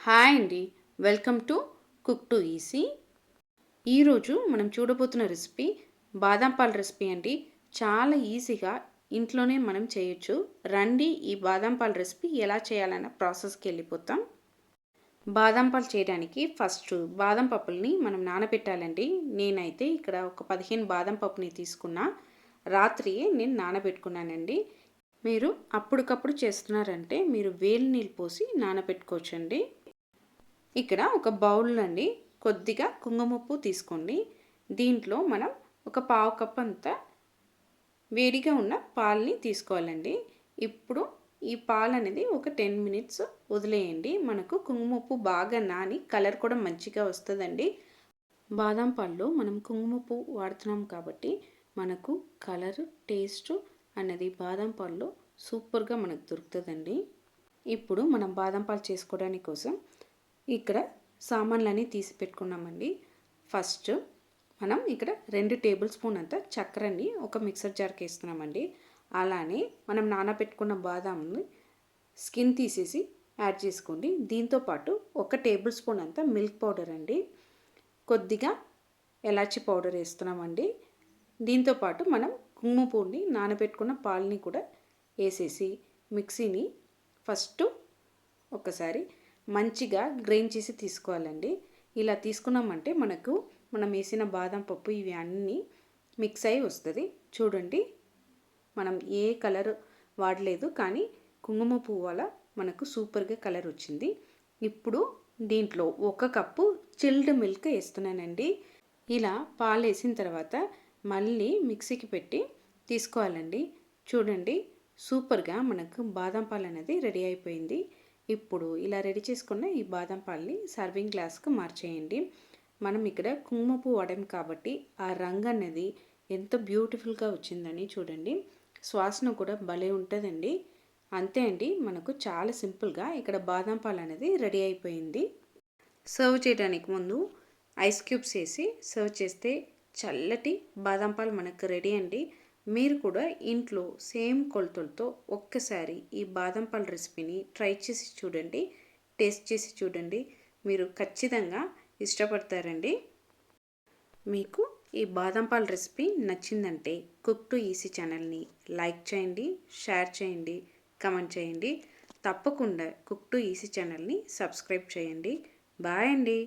Hi అండి, welcome to cook to easy. ఈరోజు మనం చూడబోతున్న రెసిపీ బాదం పాల రెసిపీ అండి. చాలా ఈజీగా ఇంట్లోనే మనం చేయొచ్చు. రండి ఈ బాదం పాల రెసిపీ ఎలా చేయాలన్న ప్రాసెస్కి వెళ్ళిపోతాం. బాదం పాలు చేయడానికి ఫస్ట్ బాదం పప్పుల్ని మనం నానబెట్టాలండి. నేనైతే ఇక్కడ ఒక 15 బాదం పప్పుని తీసుకున్నా. రాత్రియే నేను నానబెట్టుకున్నానండి. మీరు అప్పటికప్పుడు చేస్తున్నారంటే మీరు వేడి నీళ్ళు పోసి నానబెట్టుకోవచ్చండి. ఇక్కడ ఒక బౌల్ అండి కొద్దిగా కుంకుమపువ్వు తీసుకోండి. దీంట్లో మనం ఒక పావు కప్ అంతా వేడిగా ఉన్న పాలని తీసుకోవాలండి. ఇప్పుడు ఈ పాలు అనేది ఒక 10 మినిట్స్ వదిలేయండి. మనకు కుంకుమపువ్వు బాగా నాని కలర్ కూడా మంచిగా వస్తుందండి. బాదం పాల్లో మనం కుంకుమపువ్వు వాడుతున్నాం కాబట్టి మనకు కలర్ టేస్ట్ అన్నది బాదం పాల్లో సూపర్గా మనకు దొరుకుతుందండి. ఇప్పుడు మనం బాదం పాలు చేసుకోవడానికి కోసం ఇక్కడ సామాన్లన్నీ తీసి పెట్టుకున్నామండి. ఫస్ట్ మనం ఇక్కడ 2 టేబుల్ స్పూన్ అంతా చక్కెరని ఒక మిక్సర్ జార్కి వేస్తున్నామండి. అలానే మనం నానబెట్టుకున్న బాదాంని స్కిన్ తీసేసి యాడ్ చేసుకోండి. దీంతోపాటు 1 టేబుల్ స్పూన్ అంతా మిల్క్ పౌడర్ అండి, కొద్దిగా ఎలాచి పౌడర్ వేస్తున్నామండి. దీంతోపాటు మనం కుంకుమపువ్వుని నానబెట్టుకున్న పాలని కూడా వేసేసి మిక్సీని ఫస్ట్ ఒకసారి మంచిగా గ్రైండ్ చేసి తీసుకోవాలండి. ఇలా తీసుకున్నామంటే మనం వేసిన బాదం పప్పు ఇవి అన్నీ మిక్స్ అయి వస్తుంది. చూడండి, మనం ఏ కలర్ వాడలేదు కానీ కుంకుమ పువ్వు వల్ల మనకు సూపర్గా కలర్ వచ్చింది. ఇప్పుడు దీంట్లో 1 కప్పు చిల్డ్ మిల్క్ వేస్తున్నానండి. ఇలా పాలు వేసిన తర్వాత మళ్ళీ మిక్సీకి పెట్టి తీసుకోవాలండి. చూడండి, సూపర్గా మనకు బాదం పాలు అనేది రెడీ అయిపోయింది. ఇప్పుడు ఇలా రెడీ చేసుకున్న ఈ బాదం పాలని సర్వింగ్ గ్లాస్కి మార్చేయండి. మనం ఇక్కడ కుంకుమ పువ్వు వాడాం కాబట్టి ఆ రంగు అనేది ఎంత బ్యూటిఫుల్గా వచ్చిందని చూడండి. సువాసన కూడా భలే ఉంటుందండి. అంతే అండి, మనకు చాలా సింపుల్గా ఇక్కడ బాదం పాలు అనేది రెడీ అయిపోయింది. సర్వ్ చేయడానికి ముందు ఐస్ క్యూబ్స్ వేసి సర్వ్ చేస్తే చల్లటి బాదం పాలు మనకు రెడీ అండి. మీరు కూడా ఇంట్లో సేమ్ కొలతలతో ఒక్కసారి ఈ బాదం పాల రెసిపీని ట్రై చేసి చూడండి, టేస్ట్ చేసి చూడండి. మీరు ఖచ్చితంగా ఇష్టపడతారండి. మీకు ఈ బాదం పాల రెసిపీ నచ్చిందంటే కుక్ టు ఈజీ ఛానల్ని లైక్ చేయండి, షేర్ చేయండి, కమెంట్ చేయండి. తప్పకుండా కుక్ టు ఈజీ ఛానల్ని సబ్స్క్రైబ్ చేయండి. బాయ్ అండి.